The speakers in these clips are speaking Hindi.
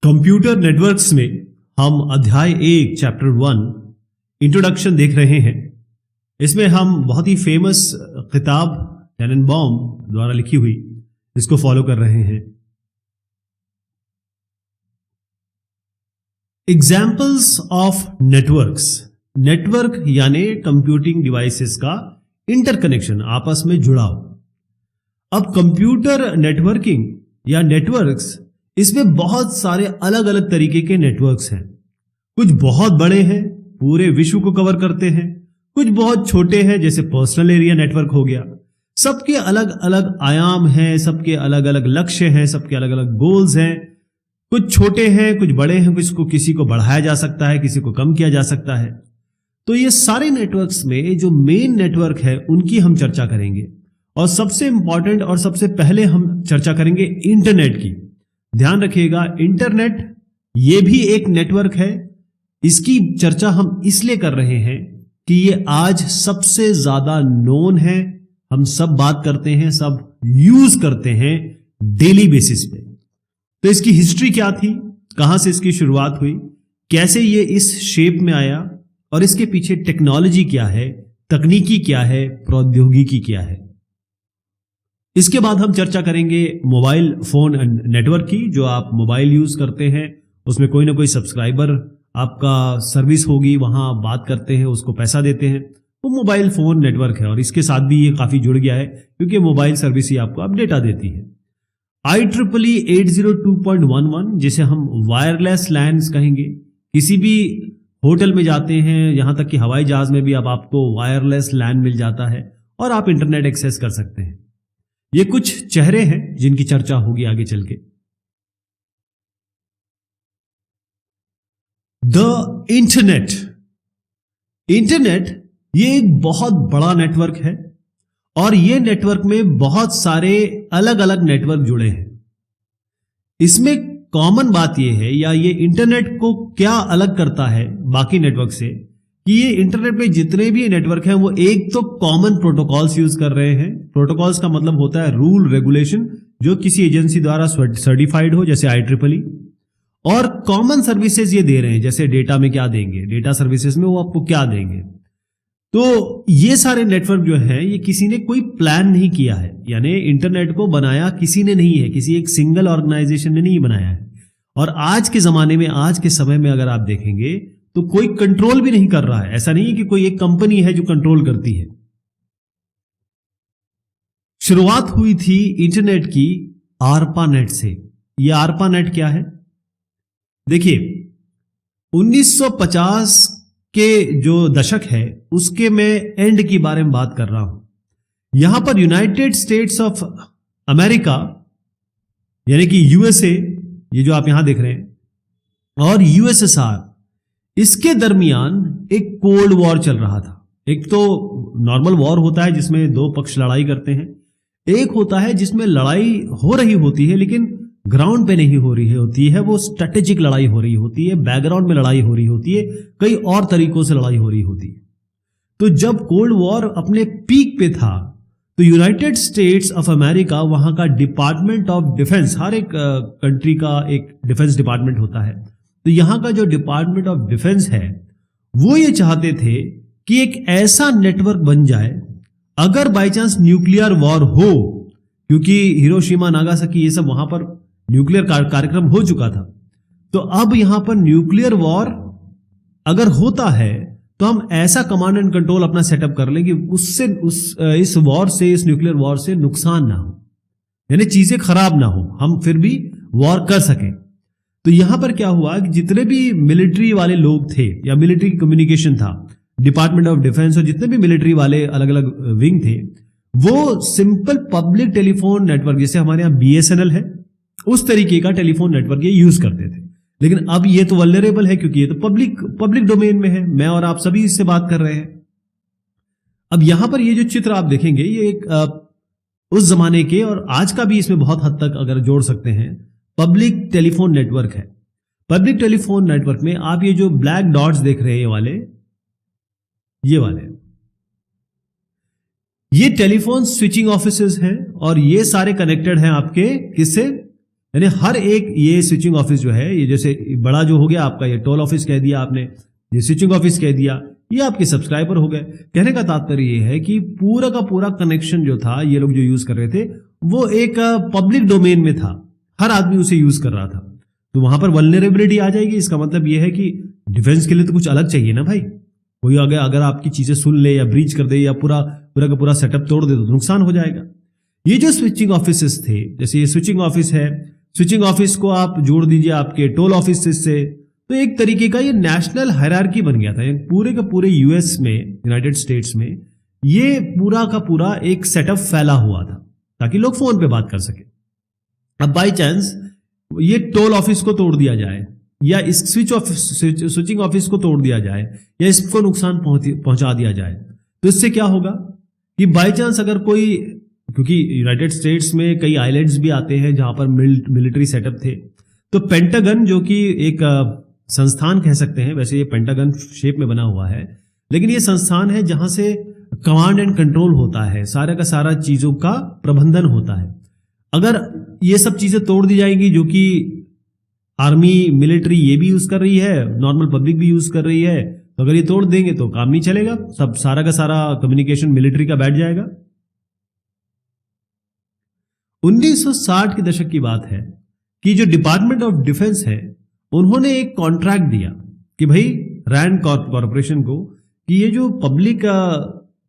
कंप्यूटर नेटवर्क्स में हम अध्याय 1 चैप्टर 1 इंट्रोडक्शन देख रहे हैं। इसमें हम बहुत ही फेमस किताब टेनेनबॉम द्वारा लिखी हुई इसको फॉलो कर रहे हैं। Examples of networks. नेटवर्क यानी कंप्यूटिंग डिवाइसेस का इंटरकनेक्शन, आपस में जुड़ाव। अब कंप्यूटर नेटवर्किंग या नेटवर्क्स, इसमें बहुत सारे अलग अलग तरीके के नेटवर्क्स हैं। कुछ बहुत बड़े हैं, पूरे विश्व को कवर करते हैं। कुछ बहुत छोटे हैं, जैसे पर्सनल एरिया नेटवर्क हो गया। सबके अलग अलग आयाम हैं, सबके अलग अलग लक्ष्य हैं, सबके अलग अलग गोल्स हैं। कुछ छोटे हैं, कुछ बड़े हैं, किसी को बढ़ाया जा सकता है, किसी को कम किया जा सकता है। तो ये सारे नेटवर्क्स में जो मेन नेटवर्क है उनकी हम चर्चा करेंगे। और सबसे इंपॉर्टेंट और सबसे पहले हम चर्चा करेंगे इंटरनेट की। ध्यान रखिएगा, इंटरनेट ये भी एक नेटवर्क है। इसकी चर्चा हम इसलिए कर रहे हैं कि ये आज सबसे ज्यादा नोन है। हम सब बात करते हैं, सब यूज करते हैं डेली बेसिस पे। तो इसकी हिस्ट्री क्या थी, कहां से इसकी शुरुआत हुई, कैसे ये इस शेप में आया, और इसके पीछे टेक्नोलॉजी क्या है, तकनीकी क्या है, प्रौद्योगिकी क्या है। इसके बाद हम चर्चा करेंगे मोबाइल फोन नेटवर्क की। जो आप मोबाइल यूज करते हैं उसमें कोई ना कोई सब्सक्राइबर आपका सर्विस होगी, वहां बात करते हैं, उसको पैसा देते हैं, वो मोबाइल फोन नेटवर्क है। और इसके साथ भी ये काफी जुड़ गया है क्योंकि मोबाइल सर्विस ही आपको अब डेटा देती है। IEEE 802.11 जिसे हम वायरलेस लैंड्स कहेंगे। किसी भी होटल में जाते हैं, यहां तक कि हवाई जहाज में भी अब आपको वायरलेस लैंड मिल जाता है और आप इंटरनेट एक्सेस कर सकते हैं। ये कुछ चेहरे हैं जिनकी चर्चा होगी आगे चल के। The internet. इंटरनेट ये एक बहुत बड़ा नेटवर्क है और ये नेटवर्क में बहुत सारे अलग अलग नेटवर्क जुड़े हैं। इसमें कॉमन बात यह है, या ये इंटरनेट को क्या अलग करता है बाकी नेटवर्क से, कि ये इंटरनेट में जितने भी नेटवर्क हैं वो एक तो कॉमन प्रोटोकॉल्स यूज कर रहे हैं। प्रोटोकॉल्स का मतलब होता है रूल रेगुलेशन जो किसी एजेंसी द्वारा सर्टिफाइड हो, जैसे IEEE। और कॉमन सर्विसेज ये दे रहे हैं, जैसे डेटा में क्या देंगे, डेटा सर्विसेज में वो आपको क्या देंगे। तो ये सारे नेटवर्क जो हैं ये किसी ने कोई प्लान नहीं किया है, यानी इंटरनेट को बनाया किसी ने नहीं है, किसी एक सिंगल ऑर्गेनाइजेशन ने नहीं बनाया है। और आज के जमाने में, आज के समय में अगर आप देखेंगे तो कोई कंट्रोल भी नहीं कर रहा है। ऐसा नहीं है कि कोई एक कंपनी है जो कंट्रोल करती है। शुरुआत हुई थी इंटरनेट की ARPANET से। यह ARPANET क्या है? देखिए, 1950 के जो दशक है उसके मैं एंड की बारे में बात कर रहा हूं। यहां पर यूनाइटेड स्टेट्स ऑफ अमेरिका यानी कि USA, ये जो आप यहां देख रहे हैं, और USSR, इसके दरमियान एक कोल्ड वॉर चल रहा था। एक तो नॉर्मल वॉर होता है जिसमें दो पक्ष लड़ाई करते हैं, एक होता है जिसमें लड़ाई हो रही होती है लेकिन ग्राउंड पे नहीं हो रही होती है, वो स्ट्रेटेजिक लड़ाई हो रही होती है, बैकग्राउंड में लड़ाई हो रही होती है, कई और तरीकों से लड़ाई हो रही होती है। तो जब कोल्ड वॉर अपने पीक पे था तो यूनाइटेड स्टेट्स ऑफ अमेरिका, वहां का डिपार्टमेंट ऑफ डिफेंस, हर एक कंट्री का एक डिफेंस डिपार्टमेंट होता है, तो यहां का जो डिपार्टमेंट ऑफ डिफेंस है वो ये चाहते थे कि एक ऐसा नेटवर्क बन जाए, अगर बाय चांस न्यूक्लियर वॉर हो, क्योंकि हिरोशिमा नागासाकी ये सब वहां पर न्यूक्लियर कार्यक्रम हो चुका था, तो अब यहां पर न्यूक्लियर वॉर अगर होता है तो हम ऐसा कमांड एंड कंट्रोल अपना सेटअप कर लें कि उससे इस वॉर से, इस न्यूक्लियर वॉर से नुकसान ना हो, यानी चीजें खराब ना हो, हम फिर भी वॉर कर सकें। तो यहां पर क्या हुआ कि जितने भी मिलिट्री वाले लोग थे या मिलिट्री कम्युनिकेशन था, डिपार्टमेंट ऑफ डिफेंस, और जितने भी मिलिट्री वाले अलग अलग विंग थे, वो सिंपल पब्लिक टेलीफोन नेटवर्क, जैसे हमारे यहां BSNL है, उस तरीके का टेलीफोन नेटवर्क ये यूज करते थे। लेकिन अब ये तो वल्नरेबल है क्योंकि ये तो पब्लिक डोमेन में है, मैं और आप सभी इससे बात कर रहे हैं। अब यहां पर ये जो चित्र आप देखेंगे ये एक उस जमाने के और आज का भी इसमें बहुत हद तक अगर जोड़ सकते हैं, पब्लिक टेलीफोन नेटवर्क है। पब्लिक टेलीफोन नेटवर्क में आप ये जो ब्लैक डॉट्स देख रहे हैं, ये वाले ये टेलीफोन स्विचिंग ऑफिसेज हैं और ये सारे कनेक्टेड हैं आपके किससे, यानी हर एक ये स्विचिंग ऑफिस जो है, ये जैसे बड़ा जो हो गया आपका, ये टोल ऑफिस कह दिया आपने, ये स्विचिंग ऑफिस कह दिया, ये आपके सब्सक्राइबर हो गए। कहने का तात्पर्य ये है कि पूरा का पूरा कनेक्शन जो था, ये लोग जो यूज कर रहे थे, वो एक पब्लिक डोमेन में था, हर आदमी उसे यूज कर रहा था। तो वहां पर वल्नरेबिलिटी आ जाएगी। इसका मतलब ये है कि डिफेंस के लिए तो कुछ अलग चाहिए ना भाई। कोई अगर आपकी चीजें सुन ले या ब्रीच कर दे या पूरा का पूरा सेटअप तोड़ दे तो नुकसान हो जाएगा। ये जो स्विचिंग ऑफिस थे, जैसे ये स्विचिंग ऑफिस है, स्विचिंग ऑफिस को आप जोड़ दीजिए आपके टोल ऑफिस से, तो एक तरीके का ये नेशनल हायरार्की बन गया था। पूरे के पूरे यूएस में, यूनाइटेड स्टेट्स में ये पूरा का पूरा एक सेटअप फैला हुआ था ताकि लोग फोन पे बात कर सके। अब बाय चांस ये टोल ऑफिस को तोड़ दिया जाए या इस स्विचिंग ऑफिस को तोड़ दिया जाए या इसको नुकसान पहुंचा दिया जाए, तो इससे क्या होगा कि बाय चांस अगर कोई, क्योंकि यूनाइटेड स्टेट्स में कई आइलैंड्स भी आते हैं जहां पर मिलिट्री सेटअप थे, तो पेंटागन जो कि एक संस्थान कह सकते हैं, वैसे ये पेंटागन शेप में बना हुआ है, लेकिन ये संस्थान है जहां से कमांड एंड कंट्रोल होता है, सारा का सारा चीजों का प्रबंधन होता है। अगर ये सब चीजें तोड़ दी जाएंगी जो कि आर्मी मिलिट्री ये भी यूज कर रही है, नॉर्मल पब्लिक भी यूज कर रही है, तो अगर ये तोड़ देंगे तो काम नहीं चलेगा, सब सारा का सारा कम्युनिकेशन मिलिट्री का बैठ जाएगा। 1960 के दशक की बात है कि जो डिपार्टमेंट ऑफ डिफेंस है, उन्होंने एक कॉन्ट्रैक्ट दिया कि भाई रैंड कॉर्पोरेशन को कि ये जो पब्लिक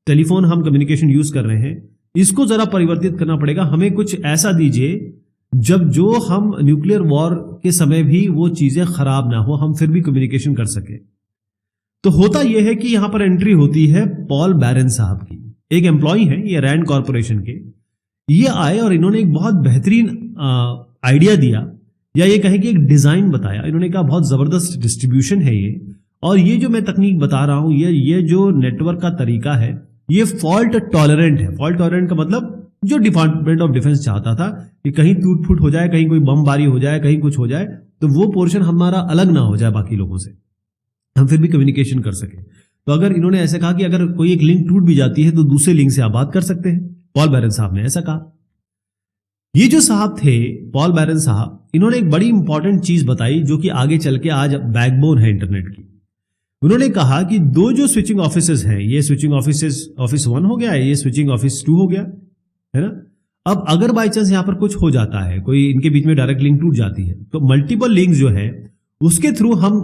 टेलीफोन हम कम्युनिकेशन यूज कर रहे हैं, इसको जरा परिवर्तित करना पड़ेगा, हमें कुछ ऐसा दीजिए जब जो हम न्यूक्लियर वॉर के समय भी वो चीजें खराब ना हो, हम फिर भी कम्युनिकेशन कर सके। तो होता यह है कि यहां पर एंट्री होती है पॉल बैरन साहब की, एक एम्प्लॉय है ये रैंड कॉर्पोरेशन के। ये आए और इन्होंने एक बहुत बेहतरीन आइडिया दिया, या ये कहें कि एक डिजाइन बताया। इन्होंने कहा बहुत जबरदस्त डिस्ट्रीब्यूशन है ये, और ये जो मैं तकनीक बता रहा हूं, ये जो नेटवर्क का तरीका है, ये फॉल्ट टॉलरेंट है। फॉल्ट टॉलरेंट का मतलब जो डिपार्टमेंट ऑफ डिफेंस चाहता था कि कहीं टूट फूट हो जाए, कहीं कोई बमबारी हो जाए, कहीं कुछ हो जाए, तो वो पोर्शन हमारा अलग ना हो जाए बाकी लोगों से, हम फिर भी कम्युनिकेशन कर सके। तो अगर इन्होंने ऐसे कहा कि अगर कोई एक लिंक टूट भी जाती है तो दूसरे लिंक से आप बात कर सकते हैं, पॉल बैरन साहब ने ऐसा कहा। ये जो साहब थे पॉल बैरन साहब, इन्होंने एक बड़ी इंपॉर्टेंट चीज बताई जो कि आगे चल के आज बैकबोन है इंटरनेट की। उन्होंने कहा कि दो जो स्विचिंग ऑफिसेस हैं, ये स्विचिंग ऑफिस 1 हो गया है, ये स्विचिंग ऑफिस 2 हो गया है ना। अब अगर बाई चांस यहां पर कुछ हो जाता है, कोई इनके बीच में डायरेक्ट लिंक टूट जाती है, तो मल्टीपल लिंक जो है उसके थ्रू हम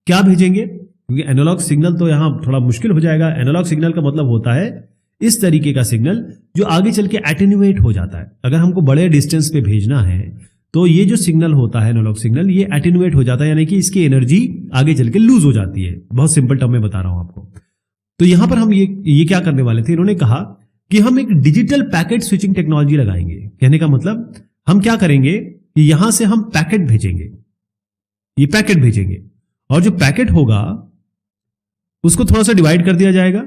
क्या भेजेंगे, क्योंकि एनालॉग सिग्नल तो यहां थोड़ा मुश्किल हो जाएगा। एनालॉग सिग्नल का मतलब होता है इस तरीके का सिग्नल जो आगे चल के एटेन्यूएट हो जाता है। अगर हमको बड़े डिस्टेंस पे भेजना है तो ये जो सिग्नल होता है एनालॉग सिग्नल, ये एटेन्यूएट हो जाता है, यानी कि इसकी एनर्जी आगे चल के लूज हो जाती है। बहुत सिंपल टर्म में बता रहा हूं आपको। तो यहां पर हम ये क्या करने वाले थे, इन्होंने कहा कि हम एक डिजिटल पैकेट स्विचिंग टेक्नोलॉजी लगाएंगे। कहने का मतलब हम क्या करेंगे कि यहां से हम पैकेट भेजेंगे, ये पैकेट भेजेंगे, और जो पैकेट होगा उसको थोड़ा सा डिवाइड कर दिया जाएगा,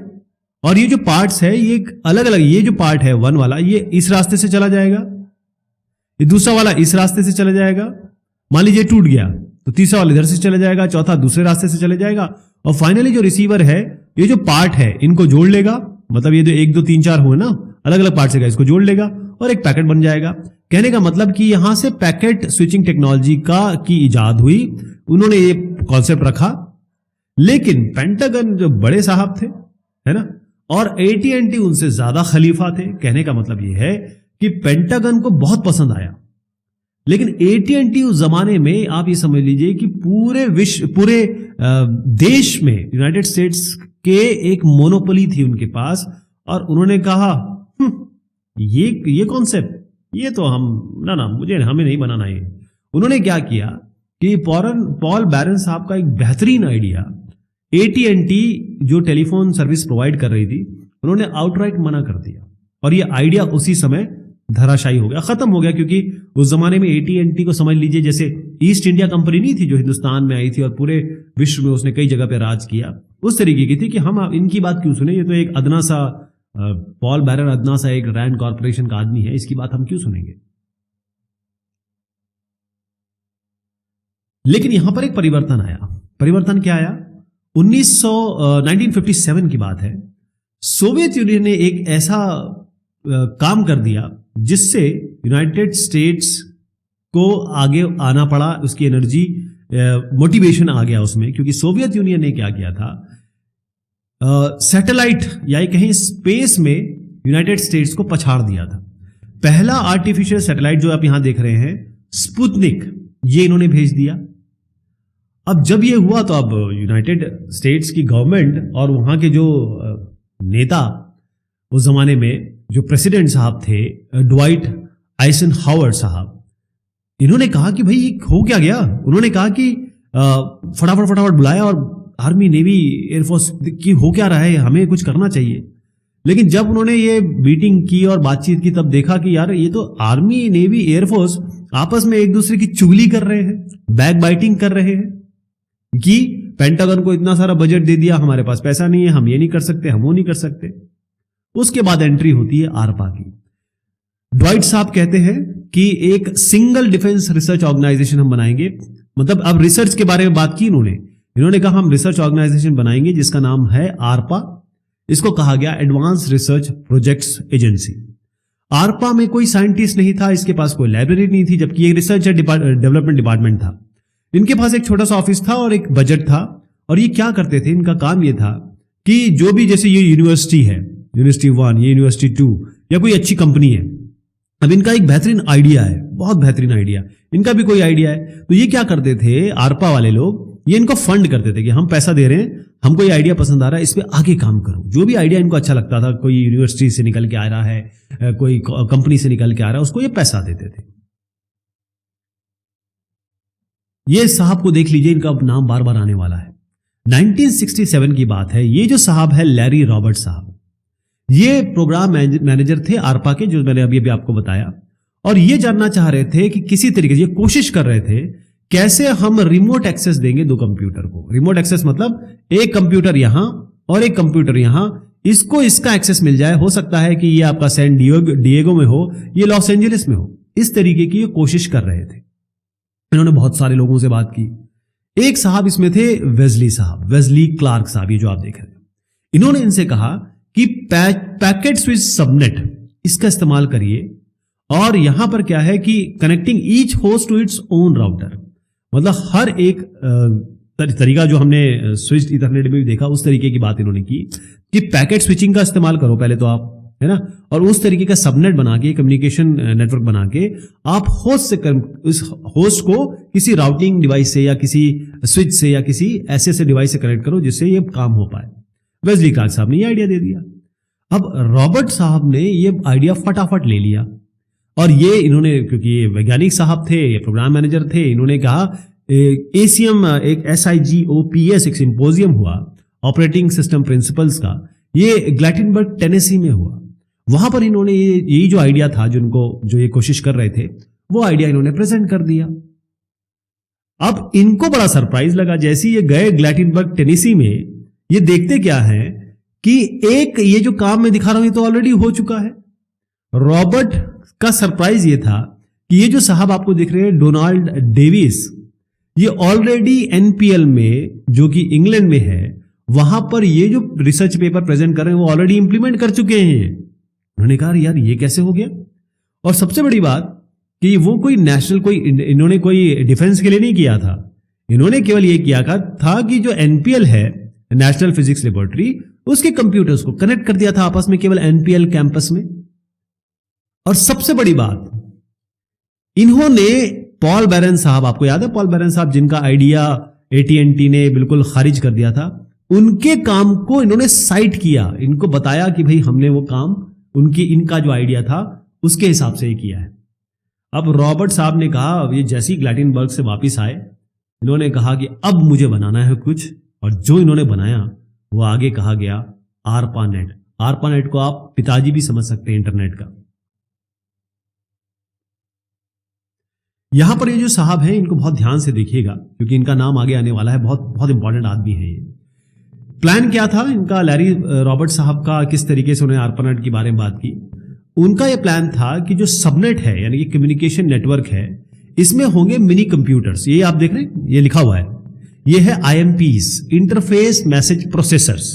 और ये जो पार्ट्स है ये अलग अलग, ये जो पार्ट है 1 वाला, ये इस रास्ते से चला जाएगा, ये दूसरा वाला इस रास्ते से चला जाएगा। मान लीजिए टूट गया तो तीसरा वाला इधर से चला जाएगा, चौथा दूसरे रास्ते से चले जाएगा, और फाइनली जो रिसीवर है ये जो पार्ट है इनको जोड़ लेगा। मतलब ये जो 1 2 3 4 हुए ना, अलग अलग पार्ट से इसको जोड़ लेगा और एक पैकेट बन जाएगा। कहने का मतलब कि यहां से पैकेट स्विचिंग टेक्नोलॉजी की इजाद हुई, उन्होंने ये कॉन्सेप्ट रखा। लेकिन पेंटागन जो बड़े साहब थे, है ना, और AT&T उनसे ज्यादा खलीफा थे। कहने का मतलब यह है कि पेंटागन को बहुत पसंद आया, लेकिन AT&T उस जमाने में आप ये समझ लीजिए कि पूरे विश्व, पूरे देश में यूनाइटेड स्टेट्स के एक मोनोपोली थी उनके पास, और उन्होंने कहा ये कॉन्सेप्ट, ये तो हमें नहीं बनाना ये। उन्होंने क्या किया कि पॉल बैरन साहब का एक बेहतरीन आइडिया, AT&T जो टेलीफोन सर्विस प्रोवाइड कर रही थी, उन्होंने आउटराइट मना कर दिया, और ये आइडिया उसी समय धराशायी हो गया, खत्म हो गया। क्योंकि उस जमाने में AT&T को समझ लीजिए जैसे ईस्ट इंडिया कंपनी नहीं थी जो हिंदुस्तान में आई थी और पूरे विश्व में उसने कई जगह पे राज किया, उस तरीके की थी कि हम इनकी बात क्यों सुने, ये तो एक अदना सा पॉल बैरन अदना सा एक रैंड कॉर्पोरेशन का आदमी है, इसकी बात हम क्यों सुनेंगे। लेकिन यहां पर एक परिवर्तन आया। परिवर्तन क्या आया? 1957 की बात है। सोवियत यूनियन ने एक ऐसा काम कर दिया जिससे यूनाइटेड स्टेट्स को आगे आना पड़ा, उसकी एनर्जी मोटिवेशन आ गया उसमें, क्योंकि सोवियत यूनियन ने क्या किया था, सैटेलाइट या कहीं स्पेस में यूनाइटेड स्टेट्स को पछाड़ दिया था। पहला आर्टिफिशियल सैटेलाइट जो आप यहां देख रहे हैं स्पुतनिक, ये इन्होंने भेज दिया। अब जब ये हुआ तो अब यूनाइटेड स्टेट्स की गवर्नमेंट और वहां के जो नेता उस जमाने में जो प्रेसिडेंट साहब थे, ड्वाइट आइजनहावर साहब, इन्होंने कहा कि भाई ये हो क्या गया। उन्होंने कहा कि फटाफट बुलाया और आर्मी, नेवी, एयरफोर्स की हो क्या रहा है, हमें कुछ करना चाहिए। लेकिन जब उन्होंने ये मीटिंग की और बातचीत की तब देखा कि यार ये तो आर्मी, नेवी, एयरफोर्स आपस में एक दूसरे की चुगली कर रहे हैं, बैक बाइटिंग कर रहे हैं कि पेंटागन को इतना सारा बजट दे दिया, हमारे पास पैसा नहीं है, हम ये नहीं कर सकते, हम वो नहीं कर सकते। उसके बाद एंट्री होती है आरपा की। ड्वाइट साहब कहते हैं कि एक सिंगल डिफेंस रिसर्च ऑर्गेनाइजेशन हम बनाएंगे। मतलब अब रिसर्च के बारे में बात की इन्होंने कहा हम रिसर्च ऑर्गेनाइजेशन बनाएंगे जिसका नाम है आरपा। इसको कहा गया एडवांस रिसर्च प्रोजेक्ट्स एजेंसी। आरपा में कोई साइंटिस्ट नहीं था, इसके पास कोई लाइब्रेरी नहीं थी, जबकि एक रिसर्च डेवलपमेंट डिपार्टमेंट था। इनके पास एक छोटा सा ऑफिस था और एक बजट था। और ये क्या करते थे, इनका काम ये था कि जो भी, जैसे ये यूनिवर्सिटी है, यूनिवर्सिटी 1, ये यूनिवर्सिटी 2 या कोई अच्छी कंपनी है, अब इनका एक बेहतरीन आइडिया है, बहुत बेहतरीन आइडिया, इनका भी कोई आइडिया है, तो ये क्या करते थे आरपा वाले लोग, ये इनको फंड करते थे कि हम पैसा दे रहे हैं, हमको ये आइडिया पसंद आ रहा है, इस पे आगे काम करो। जो भी आइडिया इनको अच्छा लगता था, कोई यूनिवर्सिटी से निकल के आ रहा है, कोई कंपनी से निकल के आ रहा है, उसको ये पैसा देते थे। ये साहब को देख लीजिए, इनका नाम बार बार आने वाला है। 1967 की बात है। ये जो साहब है लैरी रॉबर्ट साहब, ये प्रोग्राम मैनेजर थे आरपा के, जो मैंने अभी आपको बताया। और ये जानना चाह रहे थे कि किसी तरीके से, ये कोशिश कर रहे थे कैसे हम रिमोट एक्सेस देंगे दो कंप्यूटर को। रिमोट एक्सेस मतलब एक कंप्यूटर यहां और एक कंप्यूटर यहां, इसको इसका एक्सेस मिल जाए। हो सकता है कि ये आपका सैन डिएगो में हो, ये लॉस एंजलिस में हो। इस तरीके की ये कोशिश कर रहे थे। इन्होंने बहुत सारे लोगों से बात की। एक साहब इसमें थे वेजली साहब, वेजली क्लार्क साहब, ये जो आप देख रहे हैं। इन्होंने इनसे कहा कि पैकेट स्विच सबनेट इसका इस्तेमाल करिए। और यहां पर क्या है कि connecting each host to its own router, मतलब हर एक तरीका जो हमने स्विच इथरनेट में भी देखा, उस तरीके की बात इन्होंने की कि पैकेट स्विचिंग का इस्तेमाल करो पहले तो आप, है ना, और उस तरीके का सबनेट बना के, कम्युनिकेशन नेटवर्क बना के आप होस्ट से उस होस्ट को किसी राउटिंग डिवाइस से या किसी स्विच से या किसी ऐसे डिवाइस से कनेक्ट करो जिससे ये काम हो पाए। वेजली क्लार्क साहब ने ये आइडिया दे दिया। अब रॉबर्ट साहब ने ये आइडिया फटाफट ले लिया और ये इन्होंने, क्योंकि ये वैज्ञानिक साहब थे, ये प्रोग्राम मैनेजर थे, इन्होंने कहा एसीएम, एक SIGOPS एक सिंपोजियम हुआ ऑपरेटिंग सिस्टम प्रिंसिपल्स का, ये ग्लैटनबर्ग टेनेसी में हुआ। वहां पर इन्होंने यही जो आइडिया था, जो ये कोशिश कर रहे थे, वो आइडिया इन्होंने प्रेजेंट कर दिया। अब इनको बड़ा सरप्राइज लगा। जैसे ये गए ग्लैटनबर्ग टेनेसी में, ये देखते क्या है कि एक ये जो काम मैं दिखा रहा हूं ये तो ऑलरेडी हो चुका है। रॉबर्ट का सरप्राइज ये था कि ये जो साहब आपको दिख रहे हैं डोनाल्ड डेविस, ये ऑलरेडी NPL में, जो कि इंग्लैंड में है, वहां पर ये जो रिसर्च पेपर प्रेजेंट कर रहे हैं वो ऑलरेडी इंप्लीमेंट कर चुके हैं। उन्होंने कहा यार ये कैसे हो गया। और सबसे बड़ी बात कि वो कोई नेशनल, इन्होंने कोई डिफेंस के लिए नहीं किया था, इन्होंने केवल ये किया था कि जो NPL है, नेशनल फिजिक्स लेबोरेटरी, उसके कंप्यूटर्स को कनेक्ट कर दिया था आपस में केवल NPL कैंपस में। और सबसे बड़ी बात, इन्होंने पॉल बैरन साहब, आपको याद है पॉल बैरन साहब जिनका आइडिया AT&T ने बिल्कुल खारिज कर दिया था, उनके काम को इन्होंने साइट किया, इनको बताया कि भाई हमने वो काम इनका जो आइडिया था उसके हिसाब से ही किया है। अब रॉबर्ट साहब ने कहा, ये जैसे ही ग्लैटनबर्ग से वापस आए, इन्होंने कहा कि अब मुझे बनाना है कुछ, और जो इन्होंने बनाया वो आगे कहा गया ARPANET। ARPANET को आप पिताजी भी समझ सकते हैं इंटरनेट का। यहां पर ये जो साहब हैं, इनको बहुत ध्यान से देखिएगा क्योंकि इनका नाम आगे आने वाला है। बहुत बहुत इंपॉर्टेंट आदमी है ये। प्लान क्या था इनका, लैरी रॉबर्ट साहब का, किस तरीके से उन्होंने ARPANET के बारे में बात की। उनका ये प्लान था कि जो सबनेट है, यानी कि कम्युनिकेशन नेटवर्क है, इसमें होंगे मिनी कंप्यूटर्स। ये आप देख रहे हैं, ये लिखा हुआ है, ये है IMPs, इंटरफेस मैसेज प्रोसेसर्स।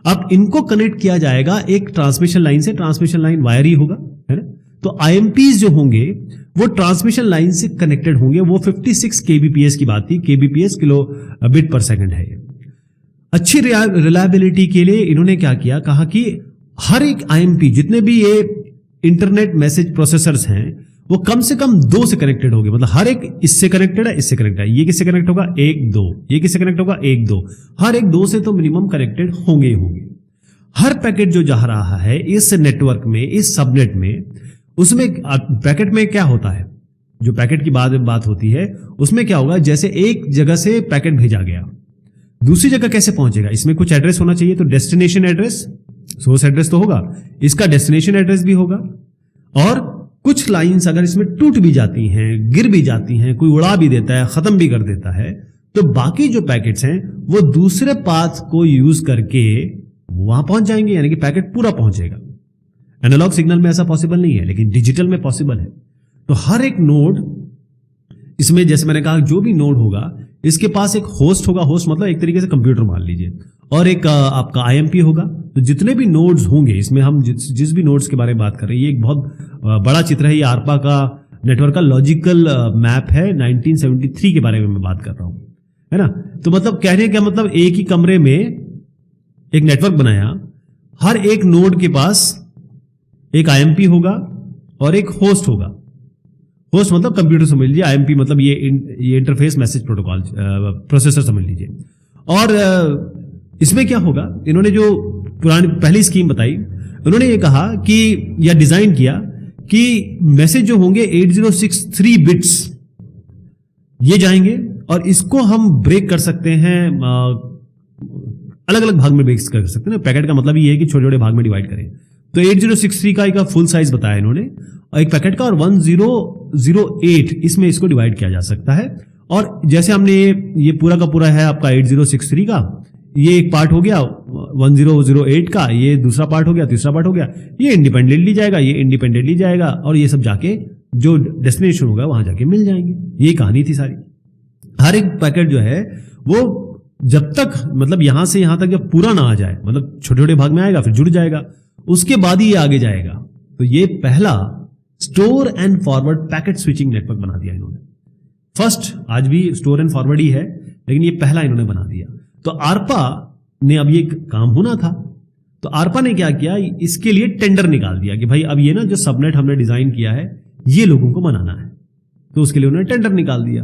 अब इनको कनेक्ट किया जाएगा एक ट्रांसमिशन लाइन से, ट्रांसमिशन लाइन वायर ही होगा, है ना। तो IMPs जो होंगे वो ट्रांसमिशन लाइन से कनेक्टेड होंगे। वो 56 kbps की बात थी, kbps किलो बिट पर सेकंड है। अच्छी रिलायबिलिटी के लिए इन्होंने क्या किया, कहा कि हर एक IMP, जितने भी ये इंटरनेट मैसेज प्रोसेसर्स हैं, वो कम से कम 2 से कनेक्टेड होंगे। मतलब हर एक इससे कनेक्टेड है, इससे कनेक्टेड है, ये किससे कनेक्ट होगा, 1 2, ये किससे कनेक्ट होगा, 1 2, हर एक 2 से तो मिनिमम कनेक्टेड होंगे ही होंगे। हर पैकेट जो जा रहा है इस नेटवर्क में, इस सबनेट में, उसमें पैकेट में क्या होता है, जो पैकेट की बात होती है उसमें क्या होगा, जैसे एक जगह से पैकेट भेजा गया दूसरी जगह कैसे पहुंचेगा, इसमें कुछ एड्रेस होना चाहिए। तो डेस्टिनेशन एड्रेस, सोर्स एड्रेस तो होगा, इसका डेस्टिनेशन एड्रेस भी होगा। और कुछ लाइंस अगर इसमें टूट भी जाती हैं, गिर भी जाती हैं, कोई उड़ा भी देता है, खत्म भी कर देता है, तो बाकी जो पैकेट्स हैं वो दूसरे पाथ को यूज करके वहां पहुंच जाएंगे, यानी कि पैकेट पूरा पहुंचेगा। एनालॉग सिग्नल में ऐसा पॉसिबल नहीं है, लेकिन डिजिटल में पॉसिबल है। तो हर एक नोड इसमें, जैसे मैंने कहा, जो भी नोड होगा इसके पास एक होस्ट होगा। होस्ट मतलब एक तरीके से कंप्यूटर मान लीजिए, और एक आपका IMP होगा। तो जितने भी नोड्स होंगे इसमें, हम जिस भी नोड्स के बारे में बात कर रहे हैं, ये एक बहुत बड़ा चित्र है। ये ARPA का नेटवर्क का लॉजिकल मैप है, 1973 के बारे में मैं बात कर रहा हूं, है ना। तो मतलब कहने क्या मतलब, एक ही कमरे में एक नेटवर्क बनाया, हर एक नोड के पास एक IMP होगा और एक होस्ट होगा। होस्ट मतलब कंप्यूटर समझ लीजिए, IMP मतलब ये इंटरफेस मैसेज प्रोटोकॉल प्रोसेसर समझ लीजिए। और इसमें क्या होगा, इन्होंने जो पहली स्कीम बताई, उन्होंने ये कहा कि, या डिजाइन किया कि मैसेज जो होंगे 8063 बिट्स ये जाएंगे, और इसको हम ब्रेक कर सकते हैं, अलग अलग भाग में ब्रेक कर सकते हैं। पैकेट का मतलब ये है कि छोटे छोटे भाग में डिवाइड करें। तो 8063 का एक फुल साइज बताया इन्होंने, और एक पैकेट का, और 1008 इसमें इसको डिवाइड किया जा सकता है। और जैसे हमने ये पूरा का पूरा है आपका 8063 का, ये एक पार्ट हो गया, 1008 का ये दूसरा पार्ट हो गया, तीसरा पार्ट हो गया, ये इंडिपेंडेंटली जाएगा, ये इंडिपेंडेंटली जाएगा, और ये सब जाके जो डेस्टिनेशन होगा वहां जाके मिल जाएंगे। ये कहानी थी सारी। हर एक पैकेट जो है वो जब तक, मतलब यहां से यहां तक जब पूरा ना आ जाए, मतलब छोटे छोटे भाग में आएगा, फिर जुड़ जाएगा, उसके बाद ही ये आगे जाएगा। तो ये पहला store and forward packet switching network बना दिया इन्होंने। फर्स्ट, आज भी स्टोर एंड फॉरवर्ड ही है, लेकिन ये पहला इन्होंने बना दिया। तो ARPA ने, अब ये काम होना था, तो ARPA ने क्या किया, इसके लिए टेंडर निकाल दिया कि भाई अब ये ना जो सबनेट हमने डिजाइन किया है ये लोगों को बनाना है। तो उसके लिए उन्होंने टेंडर निकाल दिया।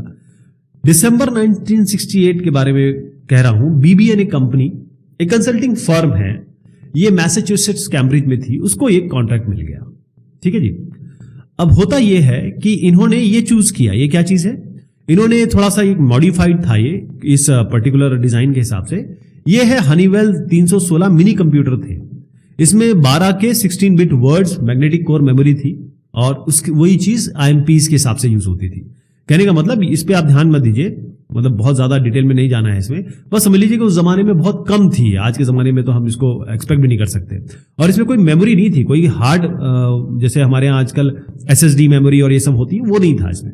दिसंबर 1968 के बारे में कह रहा हूं। BBN एक कंपनी, एक कंसल्टिंग फर्म है, ये मैसेच्यूसेट्स कैम्ब्रिज में थी, उसको एक कॉन्ट्रैक्ट मिल गया। ठीक है जी। अब होता यह है कि इन्होंने ये चूज किया, ये क्या चीज है, इन्होंने थोड़ा सा एक मॉडिफाइड था ये इस पर्टिकुलर डिजाइन के हिसाब से। ये है हनीवेल 316 मिनी कंप्यूटर थे। इसमें 12 के 16 bit words, magnetic core memory थी, और उसकी वही चीज IMPs के हिसाब से यूज होती थी। कहने का मतलब, इस पे आप ध्यान मत दीजिए, मतलब बहुत ज्यादा डिटेल में नहीं जाना है इसमें, बस समझ लीजिए कि उस जमाने में बहुत कम थी। आज के जमाने में तो हम इसको एक्सपेक्ट भी नहीं कर सकते। और इसमें कोई मेमोरी नहीं थी, कोई हार्ड, जैसे हमारे यहाँ आजकल SSD मेमोरी और ये सब होती है, वो नहीं था इसमें।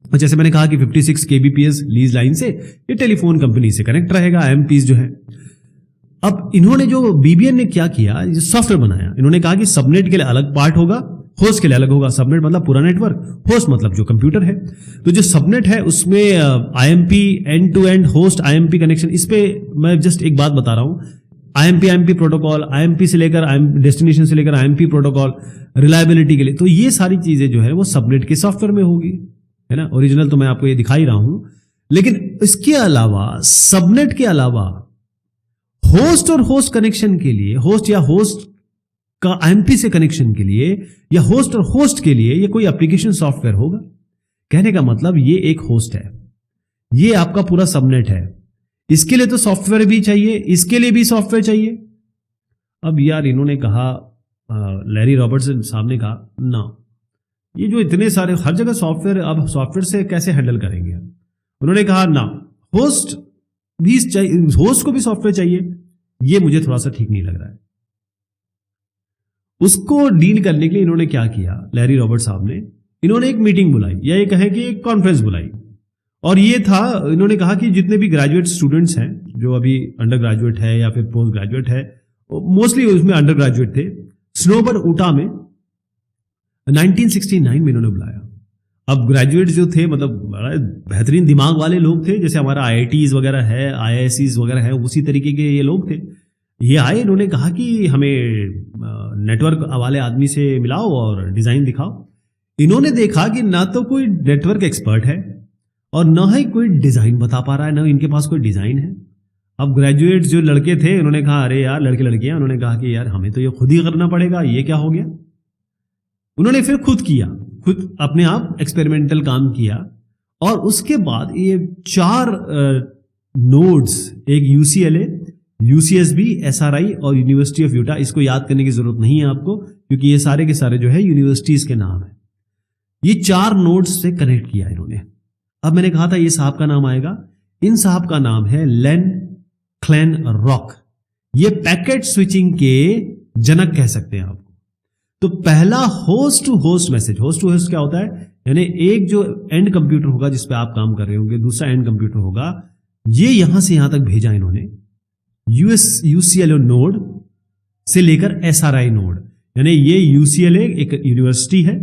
और जैसे मैंने कहा कि 56 kbps लीज लाइन से ये टेलीफोन कंपनी से कनेक्ट रहेगा, IMPs जो है। अब इन्होंने जो BBN ने क्या किया, सॉफ्टवेयर बनाया। इन्होंने कहा कि सबनेट के लिए अलग पार्ट होगा, होस्ट के लिए अलग होगा। सबनेट मतलब पूरा नेटवर्क, होस्ट मतलब जो कंप्यूटर है। तो जो सबनेट है उसमें IMP end to end host IMP connection, इस पे मैं जस्ट एक बात बता रहा हूं। IMP प्रोटोकॉल, IMP से लेकर डेस्टिनेशन से लेकर IMP प्रोटोकॉल, रिलायबिलिटी के लिए, तो ये सारी चीजें जो है वो सबनेट के सॉफ्टवेयर में होगी, है ना। ओरिजिनल तो मैं आपको ये दिखा ही रहा हूं, लेकिन इसके अलावा, सबनेट के अलावा, होस्ट और होस्ट कनेक्शन के लिए, होस्ट या होस्ट का IMP से कनेक्शन के लिए, या होस्ट और होस्ट के लिए ये कोई एप्लीकेशन सॉफ्टवेयर होगा। कहने का मतलब ये एक होस्ट है, ये आपका पूरा सबनेट है, इसके लिए तो सॉफ्टवेयर भी चाहिए, इसके लिए भी सॉफ्टवेयर चाहिए। अब यार इन्होंने कहा, लैरी रॉबर्टसन साहब ने कहा, ना, ये जो इतने सारे हर जगह सॉफ्टवेयर, अब सॉफ्टवेयर से कैसे हैंडल करेंगे। उन्होंने कहा ना, होस्ट भी चाहिए, होस्ट को भी सॉफ्टवेयर चाहिए, ये मुझे थोड़ा सा ठीक नहीं लग रहा है। उसको डील करने के लिए इन्होंने क्या किया, लैरी रॉबर्ट साहब ने, इन्होंने एक मीटिंग बुलाई, या ये कहें कि एक कॉन्फ्रेंस बुलाई। और ये था, इन्होंने कहा कि जितने भी ग्रेजुएट स्टूडेंट्स हैं, जो अभी अंडर ग्रेजुएट है या फिर पोस्ट ग्रेजुएट है, मोस्टली उसमें अंडर ग्रेजुएट थे, स्नोबर ऊटा में 1969 में इन्होंने बुलाया। अब ग्रेजुएट जो थे, मतलब बड़ा बेहतरीन दिमाग वाले लोग थे, जैसे हमारा IITs वगैरह है, IIScs वगैरह है, उसी तरीके के ये लोग थे। ये आए, इन्होंने कहा कि हमें नेटवर्क वाले आदमी से मिलाओ और डिज़ाइन दिखाओ। इन्होंने देखा कि ना तो कोई नेटवर्क एक्सपर्ट है और ना ही कोई डिज़ाइन बता पा रहा है, ना इनके पास कोई डिज़ाइन है। अब ग्रेजुएट जो लड़के थे, उन्होंने कहा अरे यार, लड़के लड़कियां, उन्होंने कहा कि यार हमें तो ये खुद ही करना पड़ेगा, ये क्या हो गया। उन्होंने फिर खुद किया, खुद अपने आप एक्सपेरिमेंटल काम किया। और उसके बाद ये 4 नोड्स, एक UCLA, UCSB, SRI और यूनिवर्सिटी ऑफ यूटा, इसको याद करने की जरूरत नहीं है आपको, क्योंकि ये सारे के सारे जो है यूनिवर्सिटीज के नाम है। ये 4 नोड्स से कनेक्ट किया इन्होंने। अब मैंने कहा था ये साहब का नाम आएगा। इन साहब का नाम है लेन क्लेन रॉक। ये पैकेट स्विचिंग के जनक कह सकते हैं आपको। तो पहला host to host message, host to host क्या होता है, यानी एक जो एंड कंप्यूटर होगा जिस पे आप काम कर रहे होंगे, दूसरा एंड कंप्यूटर होगा, ये यहां से यहां तक भेजा इन्होंने UCLA नोड से लेकर SRI नोड। यानी ये UCLA एक यूनिवर्सिटी है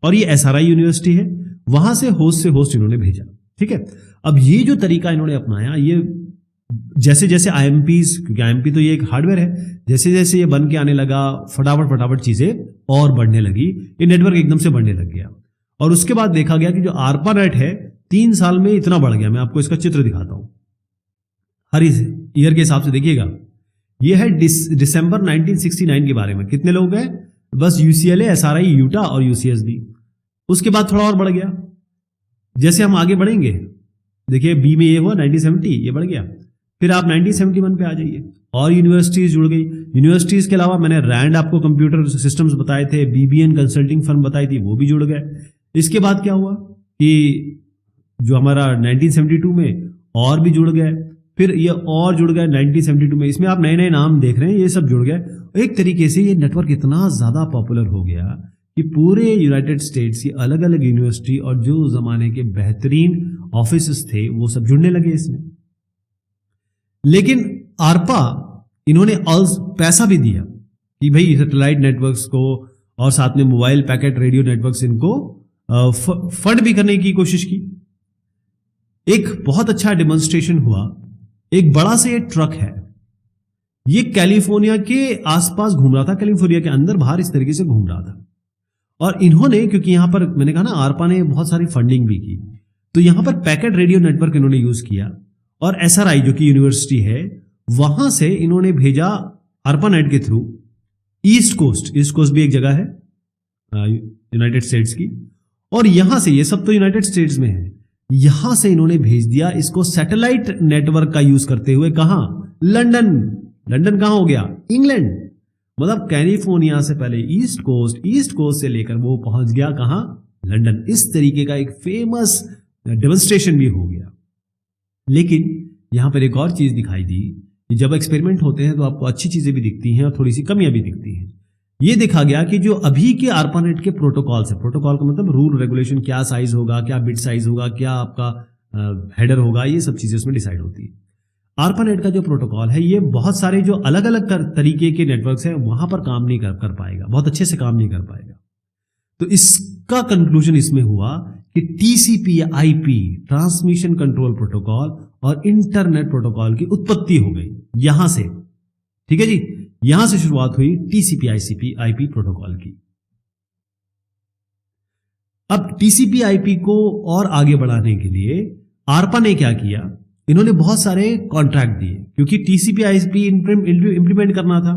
और ये SRI यूनिवर्सिटी है, वहां से होस्ट इन्होंने भेजा। ठीक है। अब ये जो तरीका इन्होंने अपनाया, ये जैसे जैसे IMPs, क्योंकि IMP तो ये एक हार्डवेयर है, जैसे जैसे ये बन के आने लगा, फटाफट चीजें और बढ़ने लगी, ये नेटवर्क एकदम से बढ़ने लग गया। और उसके बाद देखा गया कि जो ARPANET है 3 साल में इतना बढ़ गया। मैं आपको इसका चित्र दिखाता हूं, हर ईयर के हिसाब से देखिएगा। ये है दिसंबर 1969 के बारे में। कितने लोग हैं, बस UCLA, SRI, यूटा और UCSB। उसके बाद थोड़ा और बढ़ गया। जैसे हम आगे बढ़ेंगे, देखिए B में ये हुआ 1970, ये बढ़ गया। फिर आप 1971 पे आ जाइए और यूनिवर्सिटीज जुड़ गई। यूनिवर्सिटीज के अलावा मैंने रैंड आपको कंप्यूटर सिस्टम्स बताए थे, BBN कंसल्टिंग फर्म बताई थी, वो भी जुड़ गए। इसके बाद क्या हुआ कि जो हमारा 1972 में और भी जुड़ गए, फिर ये और जुड़ गए 1972 में। इसमें आप नए नए नाम देख रहे हैं, ये सब जुड़ गए। एक तरीके से ये नेटवर्क इतना ज्यादा पॉपुलर हो गया कि पूरे यूनाइटेड स्टेट्स की अलग अलग यूनिवर्सिटी और जो जमाने के बेहतरीन ऑफिस थे वो सब जुड़ने लगे इसमें। लेकिन ARPA इन्होंने पैसा भी दिया कि भाई सैटेलाइट नेटवर्क्स को और साथ में मोबाइल पैकेट रेडियो नेटवर्क्स, इनको फंड भी करने की कोशिश की। एक बहुत अच्छा डेमोन्स्ट्रेशन हुआ। एक बड़ा से ट्रक है, ये कैलिफोर्निया के आसपास घूम रहा था, कैलिफोर्निया के अंदर बाहर इस तरीके से घूम रहा था। और इन्होंने, क्योंकि यहां पर मैंने कहा ना ARPA ने बहुत सारी फंडिंग भी की, तो यहां पर पैकेट रेडियो नेटवर्क इन्होंने यूज किया। और SRI जो कि यूनिवर्सिटी है, वहां से इन्होंने भेजा ARPANET के थ्रू ईस्ट कोस्ट भी एक जगह है यूनाइटेड स्टेट्स की, और यहां से, ये सब तो यूनाइटेड स्टेट्स में है, यहां से इन्होंने भेज दिया इसको सैटेलाइट नेटवर्क का यूज करते हुए। कहां, लंदन कहां हो गया, इंग्लैंड। मतलब कैलिफोर्निया से पहले ईस्ट कोस्ट से लेकर वो पहुंच गया कहां, लंदन। इस तरीके का एक फेमस डेमोन्स्ट्रेशन भी हो गया। लेकिन यहां पर एक और चीज दिखाई दी कि जब एक्सपेरिमेंट होते हैं तो आपको अच्छी चीजें भी दिखती हैं और थोड़ी सी कमियां भी दिखती हैं। ये देखा गया कि जो अभी के ARPANET के प्रोटोकॉल्स है, प्रोटोकॉल का मतलब रूल रेगुलेशन, क्या साइज होगा, क्या बिट साइज होगा, क्या आपका हेडर होगा, ये सब चीजें उसमें डिसाइड होती है। ARPANET का जो प्रोटोकॉल है, ये बहुत सारे जो अलग अलग तरीके के नेटवर्क्स हैं वहां पर काम नहीं कर पाएगा, बहुत अच्छे से काम नहीं कर पाएगा। तो इसका कंक्लूजन इसमें हुआ कि TCP/IP, ट्रांसमिशन कंट्रोल प्रोटोकॉल, और इंटरनेट प्रोटोकॉल की उत्पत्ति हो गई यहां से। ठीक है जी, यहां से शुरुआत हुई TCP/IP प्रोटोकॉल की। अब TCP/IP को और आगे बढ़ाने के लिए ARPA ने क्या किया, इन्होंने बहुत सारे कॉन्ट्रैक्ट दिए, क्योंकि TCP/IP इंप्लीमेंट करना था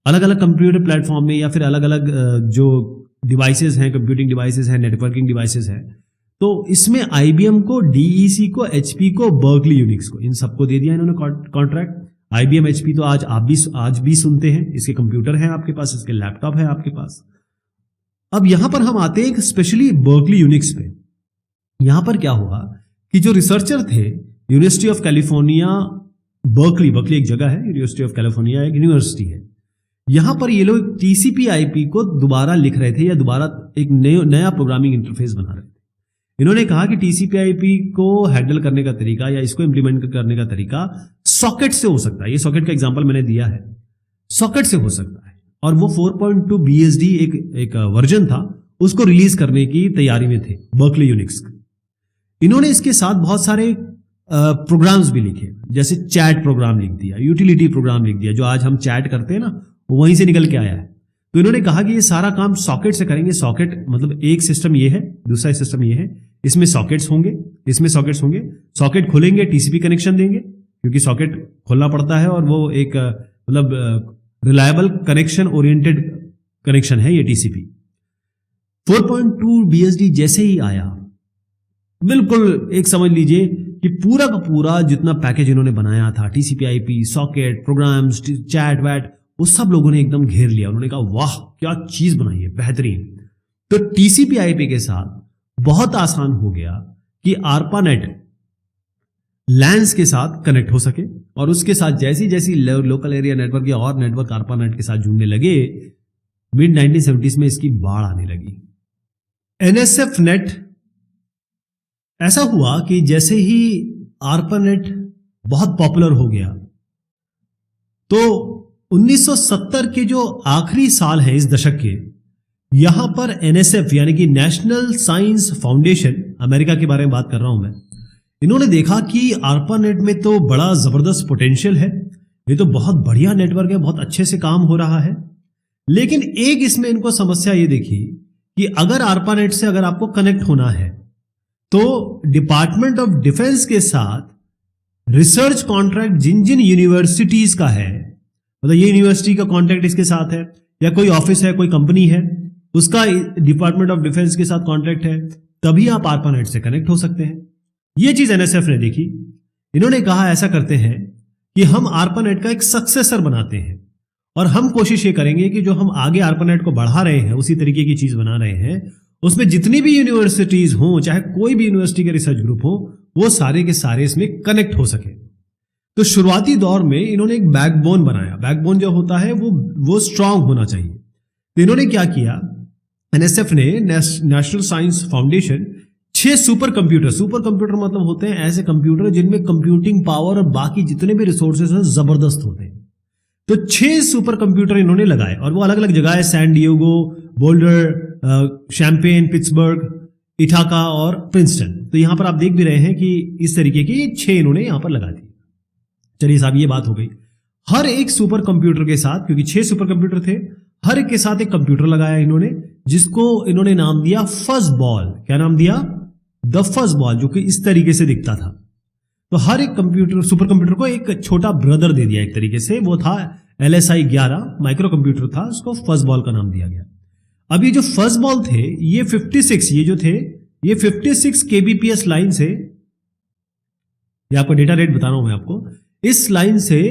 अलग अलग कंप्यूटर प्लेटफॉर्म में, या फिर अलग अलग जो डिवाइसेस हैं, कंप्यूटिंग डिवाइसेस हैं, नेटवर्किंग डिवाइसेस हैं। तो इसमें IBM को, DEC को, HP को, बर्कली यूनिक्स को, इन सबको दे दिया इन्होंने कॉन्ट्रैक्ट। IBM HP तो आज भी सुनते हैं, इसके कंप्यूटर हैं आपके पास, इसके लैपटॉप है आपके पास। अब यहां पर हम आते हैं स्पेशली बर्कली यूनिक्स पे। यहां पर क्या हुआ कि जो रिसर्चर थे यूनिवर्सिटी ऑफ कैलिफोर्निया, बर्कली एक जगह है, यूनिवर्सिटी ऑफ कैलिफोर्निया एक यूनिवर्सिटी है, यहां पर ये लोग TCP/IP को दोबारा लिख रहे थे, या दोबारा एक नया प्रोग्रामिंग इंटरफेस बना रहे थे। इन्होंने कहा कि TCP/IP को हैंडल करने का तरीका, या इसको इंप्लीमेंट करने का तरीका सॉकेट से हो सकता है। ये सॉकेट का एग्जांपल मैंने दिया है, सॉकेट से हो सकता है। और वो 4.2 BSD एक वर्जन था, उसको रिलीज करने की तैयारी में थे बर्कली यूनिक्स। इन्होंने इसके साथ बहुत सारे प्रोग्राम्स भी लिखे, जैसे चैट प्रोग्राम लिख दिया, यूटिलिटी प्रोग्राम लिख दिया, जो आज हम चैट करते हैं ना, वो वहीं से निकल के आया है। तो इन्होंने कहा कि ये सारा काम सॉकेट से करेंगे। सॉकेट मतलब एक सिस्टम ये है, दूसरा सिस्टम ये है, इसमें सॉकेट्स होंगे, सॉकेट खोलेंगे, टीसीपी कनेक्शन देंगे, क्योंकि सॉकेट खोलना पड़ता है और वो एक मतलब रिलायबल कनेक्शन ओरिएंटेड कनेक्शन है ये टीसीपी। 4.2 BSD जैसे ही आया, बिल्कुल एक समझ लीजिए कि पूरा का पूरा जितना पैकेज इन्होंने बनाया था, TCP IP, socket, programs, chat वैट, वो सब लोगों ने एकदम घेर लिया। उन्होंने कहा वाह क्या चीज बनाई है, बेहतरीन। तो टीसीपी आईपी के साथ बहुत आसान हो गया कि ARPANET लैंस के साथ कनेक्ट हो सके, और उसके साथ जैसी जैसी लोकल एरिया नेटवर्क या और नेटवर्क ARPANET के साथ जुड़ने लगे, मिड 1970s में इसकी बाढ़ आने लगी। NSF नेट ऐसा हुआ कि जैसे ही ARPANET बहुत पॉपुलर हो गया, तो 1970 के जो आखिरी साल है इस दशक के, यहां पर NSF यानी कि नेशनल साइंस फाउंडेशन, अमेरिका के बारे में बात कर रहा हूं मैं, इन्होंने देखा कि ARPANET में तो बड़ा जबरदस्त पोटेंशियल है, ये तो बहुत बढ़िया नेटवर्क है, बहुत अच्छे से काम हो रहा है। लेकिन एक इसमें इनको समस्या ये देखी कि अगर ARPANET से अगर आपको कनेक्ट होना है, तो डिपार्टमेंट ऑफ डिफेंस के साथ रिसर्च कॉन्ट्रैक्ट जिन जिन यूनिवर्सिटीज का है, मतलब ये यूनिवर्सिटी का कॉन्ट्रैक्ट इसके साथ है, या कोई ऑफिस है, कोई कंपनी है, उसका डिपार्टमेंट ऑफ डिफेंस के साथ कॉन्ट्रैक्ट है, तभी आप ARPANET से कनेक्ट हो सकते हैं। ये चीज NSF ने देखी। इन्होंने कहा ऐसा करते हैं कि हम ARPANET का एक सक्सेसर बनाते हैं, और हम कोशिश ये करेंगे कि जो हम आगे ARPANET को बढ़ा रहे हैं, उसी तरीके की चीज बना रहे हैं, उसमें जितनी भी यूनिवर्सिटीज हों, चाहे कोई भी यूनिवर्सिटी के रिसर्च ग्रुप हो, वो सारे के सारे इसमें कनेक्ट हो सके। तो शुरुआती दौर में इन्होंने एक बैकबोन बनाया। बैकबोन जो होता है वो स्ट्रांग होना चाहिए। तो इन्होंने क्या किया, NSF ने, national science foundation, 6 super computer मतलब होते हैं ऐसे कंप्यूटर जिनमें कंप्यूटिंग पावर और बाकी जितने भी रिसोर्सेज हैं जबरदस्त होते हैं। तो 6 सुपर कंप्यूटर इन्होंने लगाए, और वो अलग अलग जगह है, San Diego, Boulder, Champaign, Pittsburgh, Ithaca और प्रिंसटन। तो यहां पर आप देख भी रहे हैं कि इस तरीके के 6 इन्होंने यहां पर लगा दिए। चलिए साहब, ये बात हो गई। हर एक सुपर कंप्यूटर के साथ, क्योंकि 6 सुपर कंप्यूटर थे, हर एक के साथ एक कंप्यूटर लगाया इन्होंने, जिसको इन्होंने नाम दिया फज बॉल। क्या नाम दिया? द फज बॉल, जो कि इस तरीके से दिखता था। तो हर एक कंप्यूटर, सुपर कंप्यूटर को एक छोटा ब्रदर दे दिया एक तरीके से, वो था LSI 11 माइक्रो कंप्यूटर था, उसको फज बॉल का नाम दिया गया। अब ये जो फज बॉल थे, ये 56, ये जो थे, ये 56 kbps लाइन से, ये आपको डेटा रेट बता रहा हूं मैं आपको, इस लाइन से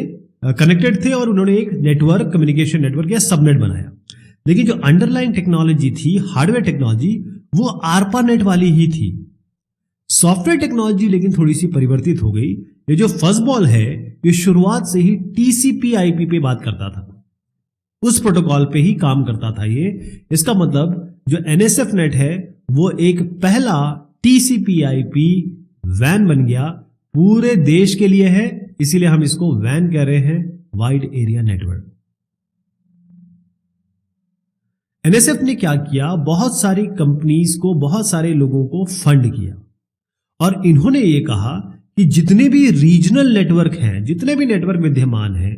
कनेक्टेड थे, और उन्होंने एक नेटवर्क, कम्युनिकेशन नेटवर्क या सबनेट बनाया। लेकिन जो अंडरलाइन टेक्नोलॉजी थी, हार्डवेयर टेक्नोलॉजी, वो ARPANET वाली ही थी। सॉफ्टवेयर टेक्नोलॉजी लेकिन थोड़ी सी परिवर्तित हो गई। ये जो फज बॉल है, ये शुरुआत से ही TCP IP पे बात करता था, उस प्रोटोकॉल पे ही काम करता था ये। इसका मतलब जो NSF नेट है, वो एक पहला TCP IP वैन बन गया, पूरे देश के लिए है, इसीलिए हम इसको वैन कह रहे हैं, वाइड एरिया नेटवर्क। NSF ने क्या किया, बहुत सारी कंपनीज को, बहुत सारे लोगों को फंड किया, और इन्होंने ये कहा कि जितने भी रीजनल नेटवर्क हैं, जितने भी नेटवर्क विद्यमान हैं,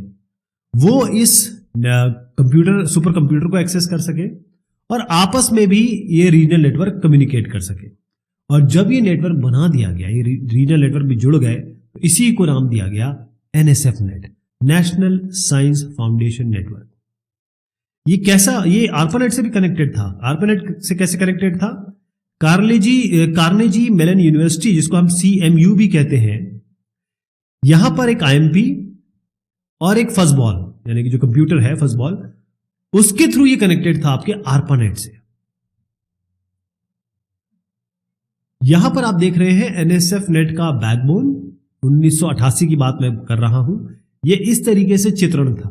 वो इस कंप्यूटर, सुपर कंप्यूटर को एक्सेस कर सके, और आपस में भी ये रीजनल नेटवर्क कम्युनिकेट कर सके। और जब ये नेटवर्क बना दिया गया, ये रीजनल नेटवर्क भी जुड़ गए, तो इसी को नाम दिया गया NSF net, national science foundation network. ये कैसा, ये ARPANET से भी कनेक्टेड था। ARPANET से कैसे कनेक्टेड था? कार्नेजी मेलन यूनिवर्सिटी, जिसको हम CMU भी कहते हैं, यहां पर एक IMP और एक फज बॉल, यानी कि जो कंप्यूटर है फज बॉल, उसके थ्रू ये कनेक्टेड था आपके ARPANET से। यहां पर आप देख रहे हैं NSF नेट का बैकबोन, 1988 की बात मैं कर रहा हूं। ये इस तरीके से चित्रण था।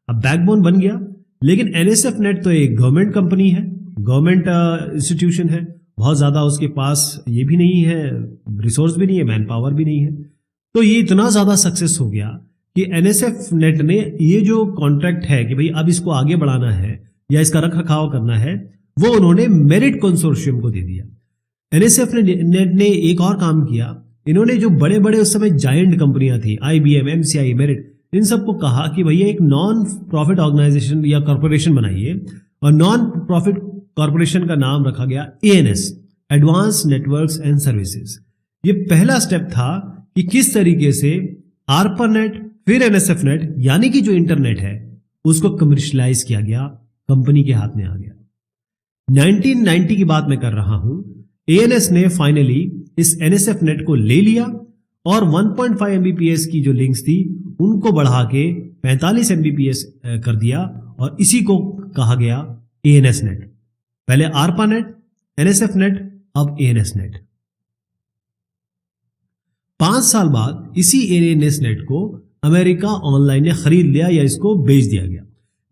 अब बैकबोन बन गया, लेकिन NSF नेट तो एक गवर्नमेंट कंपनी है, गवर्नमेंट इंस्टीट्यूशन है, बहुत ज्यादा उसके पास ये भी नहीं है, रिसोर्स भी नहीं है, मैन पावर भी नहीं है। तो ये इतना ज्यादा सक्सेस हो गया कि एनएसएफ नेट ने ये जो कॉन्ट्रैक्ट है कि भाई अब इसको आगे बढ़ाना है या इसका रख रखाव करना है, वो उन्होंने मेरिट कंसोर्शियम को दे दिया। एनएसएफ नेट ने एक और काम किया, इन्होंने जो बड़े बड़े उस समय जायंट कंपनियां थी, IBM, MCI, मेरिट, इन सबको कहा कि भैया एक नॉन प्रॉफिट ऑर्गेनाइजेशन या कॉर्पोरेशन बनाइए, और नॉन प्रॉफिट कॉर्पोरेशन का नाम रखा गया ANS, advance networks and services. ये पहला स्टेप था कि किस तरीके से ARPANET फिर NSF नेट यानी कि जो इंटरनेट है उसको कमर्शियलाइज किया गया, कंपनी के हाथ में आ गया। 1990 की बात मैं कर रहा हूं। ANS ने फाइनली इस NSF नेट को ले लिया और 1.5 Mbps की जो लिंक्स थी उनको बढ़ा के 45 Mbps कर दिया, और इसी को कहा गया ANS नेट। पहले ARPANET, NSF नेट, अब ANS नेट। 5 साल बाद इसी ANS नेट को अमेरिका ऑनलाइन ने खरीद लिया या इसको बेच दिया गया।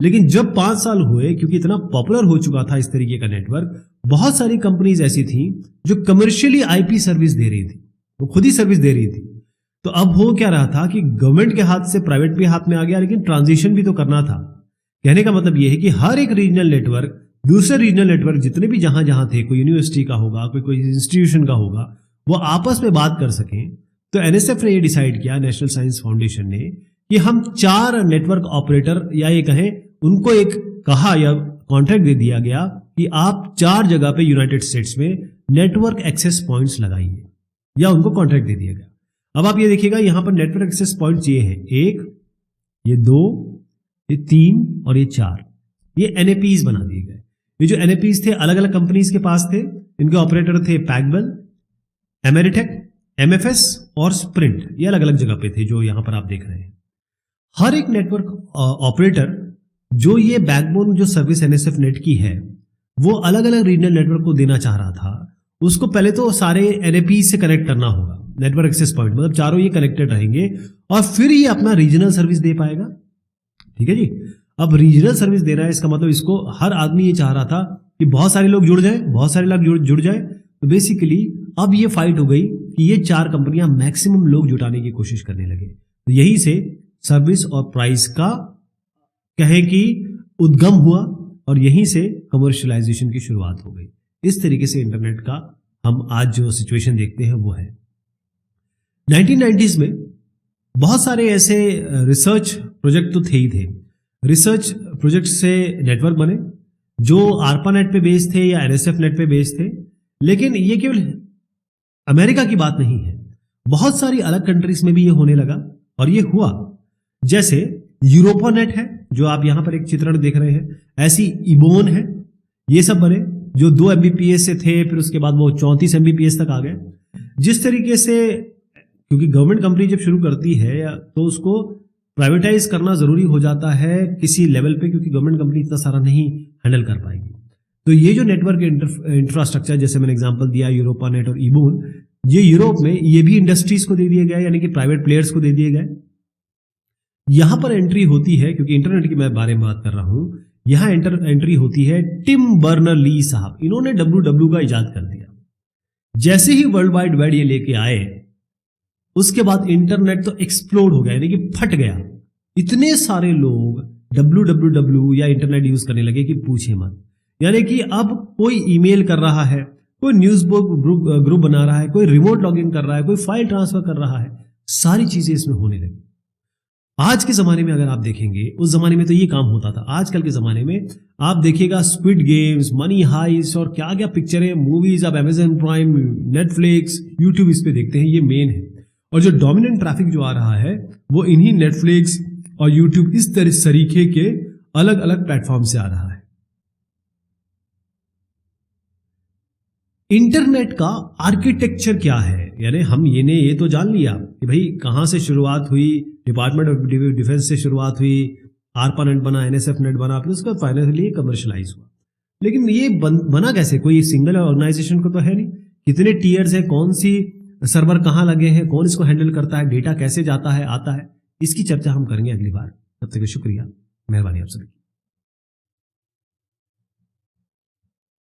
लेकिन जब 5 साल हुए, क्योंकि इतना पॉपुलर हो चुका था इस तरीके का नेटवर्क, बहुत सारी कंपनीज ऐसी थी जो कमर्शियली IP सर्विस दे रही थी, वो खुद ही सर्विस दे रही थी। तो अब हो क्या रहा था कि गवर्नमेंट के हाथ से प्राइवेट भी हाथ में आ गया, लेकिन ट्रांजिशन भी तो करना था। कहने का मतलब यह है कि हर एक रीजनल नेटवर्क दूसरे रीजनल नेटवर्क जितने भी जहां जहां थे, कोई यूनिवर्सिटी का होगा, कोई इंस्टीट्यूशन का होगा, वो आपस में बात कर सकें। तो NSF ने ये डिसाइड किया, नेशनल साइंस फाउंडेशन ने, कि हम 4 नेटवर्क ऑपरेटर या ये कहें उनको एक कहा या कॉन्ट्रैक्ट दे दिया गया कि आप 4 जगह पे यूनाइटेड स्टेट्स में नेटवर्क एक्सेस पॉइंट्स लगाइए, या उनको कॉन्ट्रैक्ट दे दिया गया। अब आप ये देखिएगा यहां पर नेटवर्क एक्सेस पॉइंट्स ये हैं, 1, ये 2, ये 3 और ये 4। ये NAPs बना दिए गए। ये जो NAPs थे अलग अलग कंपनीज के पास थे। इनके ऑपरेटर थे पैकबेल, एमेरिटेक, MFS और स्प्रिंट। ये अलग अलग जगह पे थे जो यहां पर आप देख रहे हैं। हर एक नेटवर्क ऑपरेटर जो ये बैकबोन जो सर्विस NSF नेट की है, वो अलग अलग रीजनल नेटवर्क को देना चाह रहा था। उसको पहले तो सारे NAP से कनेक्ट करना होगा, नेटवर्क एक्सेस पॉइंट, मतलब चारों ये कनेक्टेड रहेंगे और फिर ये अपना रीजनल सर्विस दे पाएगा। ठीक है जी। अब रीजनल सर्विस देना है, इसका मतलब इसको हर आदमी ये चाह रहा था कि बहुत सारे लोग जुड़ जाए, बहुत सारे लोग जुड़ जाए। तो बेसिकली अब ये फाइट हो गई कि ये 4 कंपनियां मैक्सिमम लोग जुटाने की कोशिश करने लगे। तो यही से सर्विस और प्राइस का कहें कि उद्गम हुआ और यहीं से कमर्शियलाइजेशन की शुरुआत हो गई। इस तरीके से इंटरनेट का हम आज जो सिचुएशन देखते हैं वो है। 1990s में बहुत सारे ऐसे रिसर्च प्रोजेक्ट तो थे ही थे। रिसर्च प्रोजेक्ट से नेटवर्क बने जो ARPANET पे बेस्ड थे या NSF नेट पे बेस्ड थे। लेकिन ये केवल अमेरिका की बात नहीं है, बहुत सारी अलग कंट्रीज में भी ये होने लगा और ये हुआ। जैसे यूरोपानेट है जो आप यहां पर एक चित्रण देख रहे हैं, ऐसी इबोन है, ये सब बने जो 2 Mbps से थे, फिर उसके बाद वो 34 Mbps तक आ गए। जिस तरीके से, क्योंकि गवर्नमेंट कंपनी जब शुरू करती है तो उसको प्राइवेटाइज करना जरूरी हो जाता है किसी लेवल पे, क्योंकि गवर्नमेंट कंपनी इतना सारा नहीं हैंडल कर पाएगी। तो ये जो नेटवर्क इंफ्रास्ट्रक्चर, जैसे मैंने एग्जांपल दिया यूरोपानेट और इबोन, ये यूरोप में ये भी इंडस्ट्रीज को दे दिए गए, यानी कि प्राइवेट प्लेयर्स को दे दिए गए। यहां पर एंट्री होती है, क्योंकि इंटरनेट की मैं बारे में बात कर रहा हूं, यहां एंट्री होती है टिम बर्नर-ली साहब। इन्होंने WWW का इजाद कर दिया। जैसे ही वर्ल्ड वाइड वेब ये लेके आए, उसके बाद इंटरनेट तो एक्सप्लोड हो गया, यानी कि फट गया। इतने सारे लोग WWW या इंटरनेट यूज करने लगे कि पूछे मत। यानी कि अब कोई ईमेल कर रहा है, कोई न्यूज ग्रुप बना रहा है, कोई रिमोट लॉगिन कर रहा है, कोई फाइल ट्रांसफर कर रहा है, सारी चीजें इसमें होने लगी। आज के जमाने में अगर आप देखेंगे, उस जमाने में तो ये काम होता था, आजकल के जमाने में आप देखिएगा स्क्विड गेम्स, मनी हाइस्ट और क्या क्या पिक्चरें, मूवीज आप अमेजन प्राइम, नेटफ्लिक्स, यूट्यूब इस पे देखते हैं, ये मेन है। और जो डोमिनेंट ट्रैफिक जो आ रहा है वो इन्हीं नेटफ्लिक्स और यूट्यूब इस तरीके के अलग अलग प्लेटफॉर्म से आ रहा है। इंटरनेट का आर्किटेक्चर क्या है, यानी हम ये तो जान लिया कि भाई कहां से शुरुआत हुई, डिपार्टमेंट ऑफ डिफेंस से शुरुआत हुई, ARPANET बना, NSF नेट बना, फिर उसका फाइनली कमर्शियलाइज हुआ। लेकिन ये बना कैसे? कोई सिंगल ऑर्गेनाइजेशन को तो है नहीं, कितने टीयर्स हैं, कौन सी सर्वर कहां लगे हैं, कौन इसको हैंडल करता है, डेटा कैसे जाता है आता है, इसकी चर्चा हम करेंगे अगली बार। तब तक शुक्रिया, मेहरबानी आप सभी।